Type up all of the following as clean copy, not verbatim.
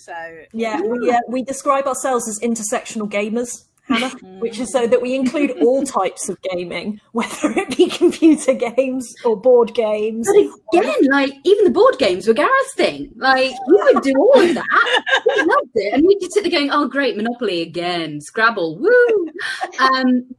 So yeah, we describe ourselves as intersectional gamers, Hannah, which is so that we include all types of gaming, whether it be computer games or board games. But again, like, even the board games were Gareth's thing. Like, we would do all of that. We loved it. And we'd just sit there going, oh, great, Monopoly again, Scrabble, woo!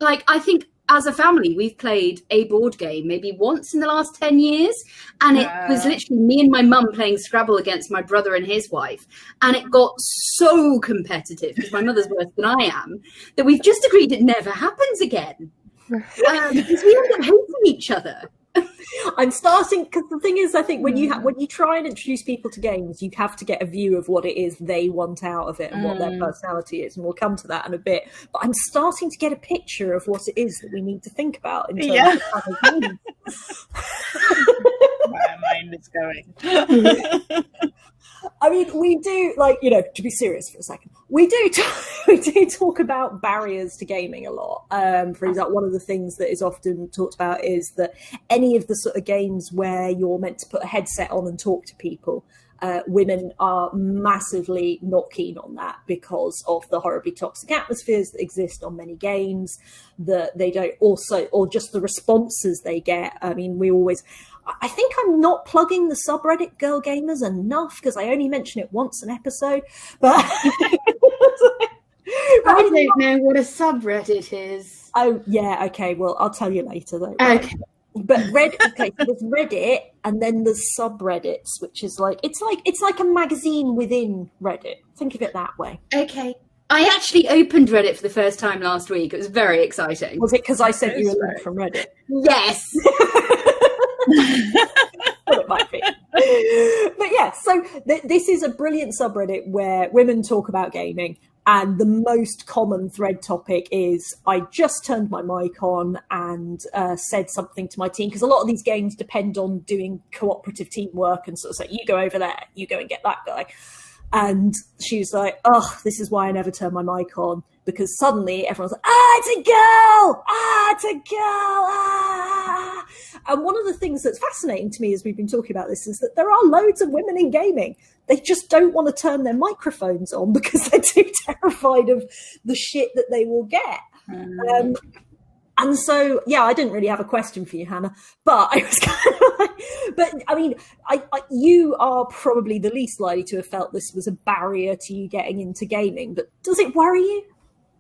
Like, I think as a family, we've played a board game maybe once in the last 10 years. And it was literally me and my mum playing Scrabble against my brother and his wife. And it got so competitive, because my mother's worse than I am, that we've just agreed it never happens again. Because we end up hating each other. I'm starting, because the thing is, I think when you try and introduce people to games, you have to get a view of what it is they want out of it and what their personality is, and we'll come to that in a bit. But I'm starting to get a picture of what it is that we need to think about in terms of games. my mind is going. I mean, we do, like, you know, to be serious for a second, we do talk about barriers to gaming a lot. For example, one of the things that is often talked about is that any of the sort of games where you're meant to put a headset on and talk to people, women are massively not keen on that because of the horribly toxic atmospheres that exist on many games, that they don't also, or just the responses they get. I mean, I think I'm not plugging the subreddit Girl Gamers enough, because I only mention it once an episode. But I don't know what a subreddit is. Oh, yeah, okay. Well, I'll tell you later, though. Okay. But so there's Reddit, and then there's subreddits, which is like it's like a magazine within Reddit. Think of it that way. Okay. I actually opened Reddit for the first time last week. It was very exciting. Was it because I sent you a link from Reddit? Yes. Well, it might be. But yeah, so this is a brilliant subreddit where women talk about gaming, and the most common thread topic is, I just turned my mic on and said something to my team, because a lot of these games depend on doing cooperative teamwork and sort of say, you go over there, you go and get that guy. And she was like, oh, this is why I never turn my mic on, because suddenly everyone's like, it's a girl! It's a girl! And one of the things that's fascinating to me as we've been talking about this is that there are loads of women in gaming. They just don't want to turn their microphones on because they're too terrified of the shit that they will get. And so, yeah, I didn't really have a question for you, Hannah, but I was kind of like, but I mean, you are probably the least likely to have felt this was a barrier to you getting into gaming, but does it worry you?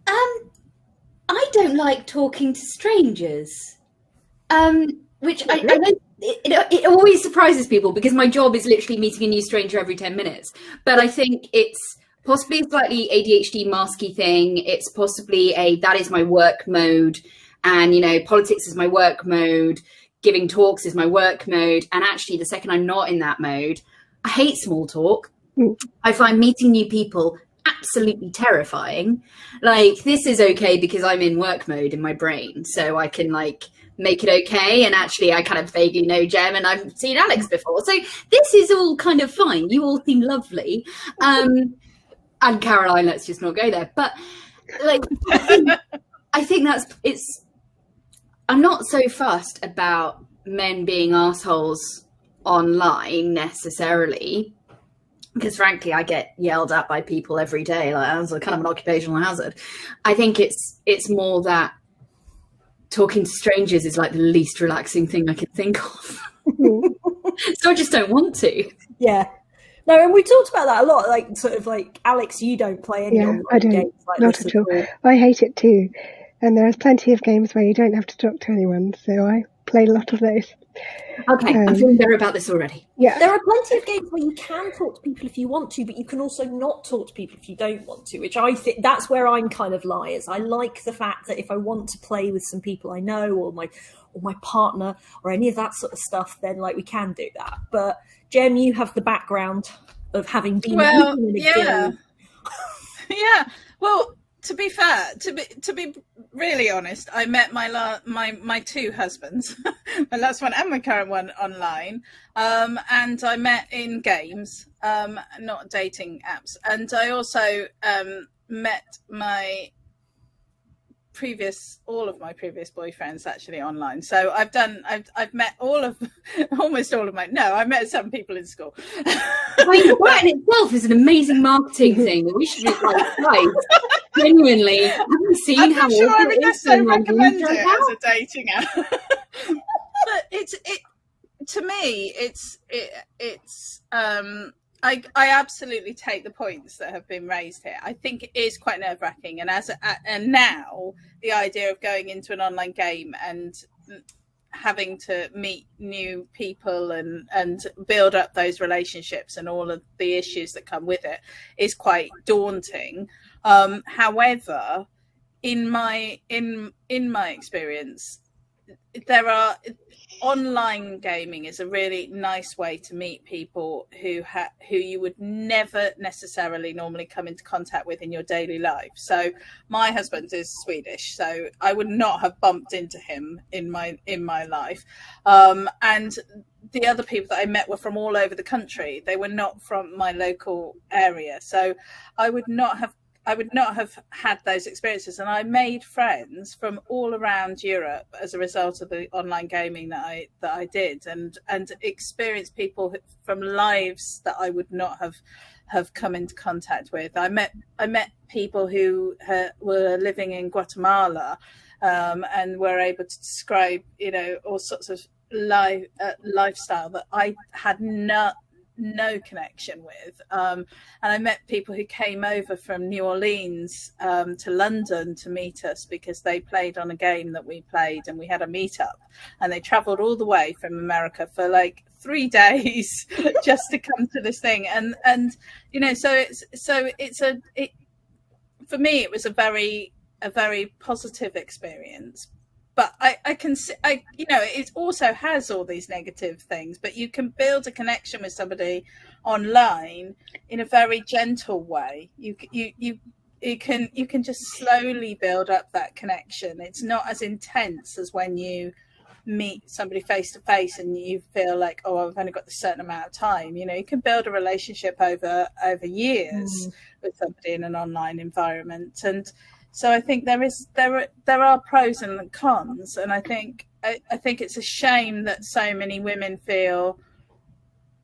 I don't like talking to strangers, which I know it always surprises people, because my job is literally meeting a new stranger every 10 minutes. But I think it's possibly a slightly ADHD masky thing. It's possibly that is my work mode. And, you know, politics is my work mode, giving talks is my work mode. And actually, the second I'm not in that mode, I hate small talk. I find meeting new people absolutely terrifying. Like, this is okay because I'm in work mode in my brain, so I can, like, make it okay. And actually, I kind of vaguely know Jem, and I've seen Alex before. So this is all kind of fine. You all seem lovely. And Caroline, let's just not go there. But, like, I think I'm not so fussed about men being assholes online necessarily, because frankly, I get yelled at by people every day. Like, that's a kind of an occupational hazard. I think it's more that talking to strangers is like the least relaxing thing I can think of. So I just don't want to. Yeah. No, and we talked about that a lot. Like, sort of like, Alex, you don't play any online games like not this at all. I hate it too. And there's plenty of games where you don't have to talk to anyone, so I play a lot of those. Okay, I'm feeling better about this already. Yeah. There are plenty of games where you can talk to people if you want to, but you can also not talk to people if you don't want to, which I think that's where I'm kind of liars. I like the fact that if I want to play with some people I know, or my partner, or any of that sort of stuff, then like we can do that. But Jem, you have the background of having been in a game. Yeah. Well, to be fair, to be really honest, I met my two husbands, my last one and my current one, online, and I met in games, not dating apps, and I also met my all of my previous boyfriends actually online. So I've met I met some people in school. I mean, that in itself is an amazing marketing thing. We should be like, guys, genuinely, have you seen how sure I awful would it is necessarily when recommend London's it like as a dating app. But to me, I absolutely take the points that have been raised here. I think it is quite nerve-wracking, and now the idea of going into an online game and having to meet new people and build up those relationships and all of the issues that come with it is quite daunting. However, in my experience, online gaming is a really nice way to meet people who you would never necessarily normally come into contact with in your daily life. So my husband is Swedish, so I would not have bumped into him in my life. And the other people that I met were from all over the country. They were not from my local area. So I would not have had those experiences, and I made friends from all around Europe as a result of the online gaming that I did, and experienced people from lives that I would not have come into contact with. I met people who were living in Guatemala, and were able to describe, all sorts of lifestyle that I had no connection with, and I met people who came over from New Orleans to London to meet us because they played on a game that we played, and we had a meetup, and they traveled all the way from America for like 3 days just to come to this thing, and for me it was a very positive experience. But it also has all these negative things, but you can build a connection with somebody online in a very gentle way. You can just slowly build up that connection. It's not as intense as when you meet somebody face to face and you feel like, oh, I've only got a certain amount of time. You can build a relationship over years with somebody in an online environment. And so I think there are pros and cons, and I think it's a shame that so many women feel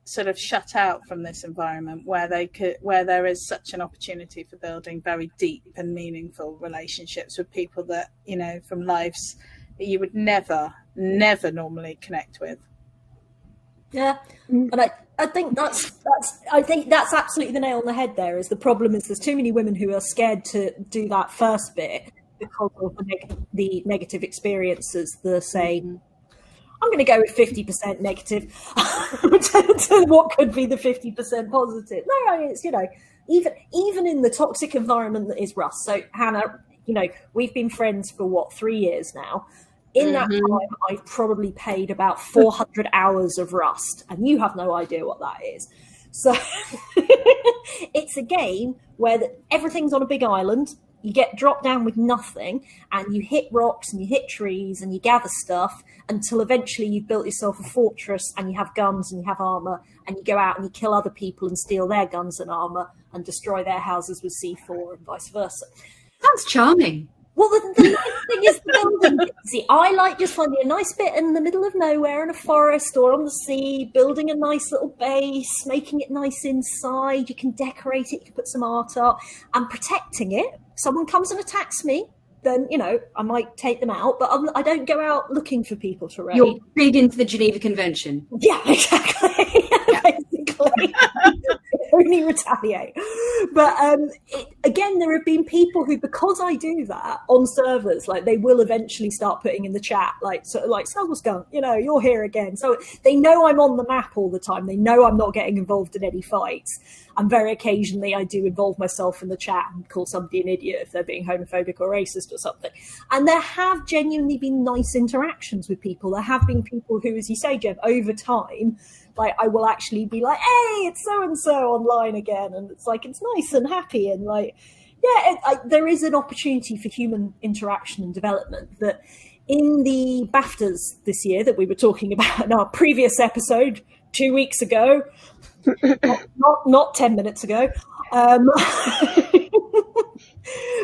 sort of shut out from this environment where there is such an opportunity for building very deep and meaningful relationships with people that from lives that you would never normally connect with. Yeah, and I think that's absolutely the nail on the head. There is the problem is there's too many women who are scared to do that first bit because of the negative experiences. The saying, I'm going to go with 50% negative to what could be the 50% positive. No, I mean, it's even in the toxic environment that is Rust. So Hannah, we've been friends for 3 years now. In that time, I've probably paid about 400 hours of Rust, and you have no idea what that is. So it's a game where everything's on a big island. You get dropped down with nothing, and you hit rocks and you hit trees and you gather stuff until eventually you've built yourself a fortress and you have guns and you have armor, and you go out and you kill other people and steal their guns and armor and destroy their houses with C4 and vice versa. Sounds charming. Well, the nice thing is the building. See, I like just finding a nice bit in the middle of nowhere in a forest or on the sea, building a nice little base, making it nice inside. You can decorate it, you can put some art up, and protecting it. Someone comes and attacks me, then, I might take them out, but I don't go out looking for people to raid. You're big into the Geneva Convention. Yeah, exactly. Yeah. Basically. Only retaliate. But again, there have been people who, because I do that on servers, like they will eventually start putting in the chat, Snowball Skunk, you're here again. So they know I'm on the map all the time. They know I'm not getting involved in any fights. And very occasionally I do involve myself in the chat and call somebody an idiot if they're being homophobic or racist or something. And there have genuinely been nice interactions with people. There have been people who, as you say, Jeb, over time, like I will actually be like, hey, it's so-and-so online again. And it's like, it's nice and happy. And like, yeah, there is an opportunity for human interaction and development that in the BAFTAs this year that we were talking about in our previous episode 2 weeks ago, not 10 minutes ago,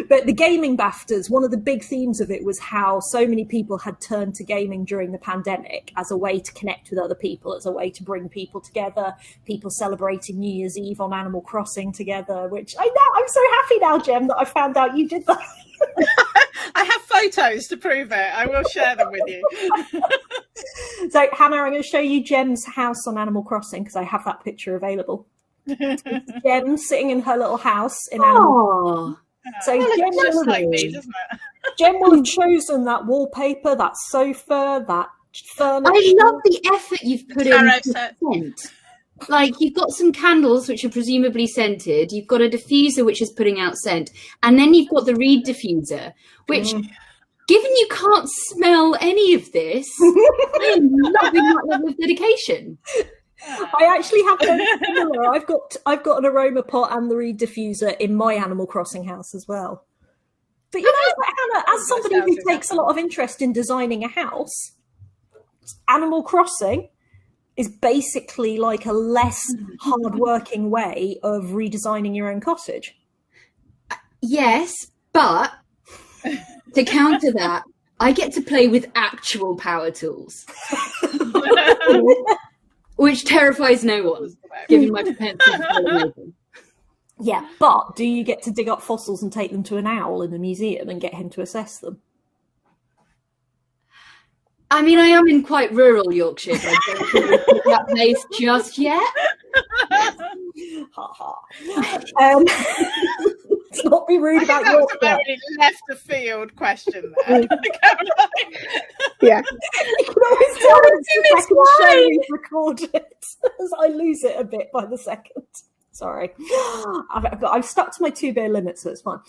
But the gaming BAFTAs, one of the big themes of it was how so many people had turned to gaming during the pandemic as a way to connect with other people, as a way to bring people together, people celebrating New Year's Eve on Animal Crossing together, which I'm so happy now, Jem, that I found out you did that. I have photos to prove it. I will share them with you. So, Hannah, I'm going to show you Jem's house on Animal Crossing because I have that picture available. Jem sitting in her little house in Animal Crossing. So Jem just like me, doesn't it? Jem will have chosen that wallpaper, that sofa, that furniture. I love the effort you've put Tarot in. set. Like, you've got some candles which are presumably scented, you've got a diffuser which is putting out scent, and then you've got the reed diffuser, which, given you can't smell any of this, I'm loving that level of dedication. I actually have very similar. I've got an aroma pot and the reed diffuser in my Animal Crossing house as well. But you know, Hannah, as somebody who takes a lot of interest in designing a house, Animal Crossing is basically like a less hard-working way of redesigning your own cottage. Yes, but to counter that, I get to play with actual power tools. Which terrifies no one, given my propensity to play. Yeah, but do you get to dig up fossils and take them to an owl in a museum and get him to assess them? I mean, I am in quite rural Yorkshire, so I don't think we've that place just yet. Ha ha. Let's not be rude about that was Yorkshire. a very left of field question there. Yeah. You can always tell it's the second show we've recorded, as I lose it a bit by the second. Sorry. I've stuck to my 2 beer limit, so it's fine.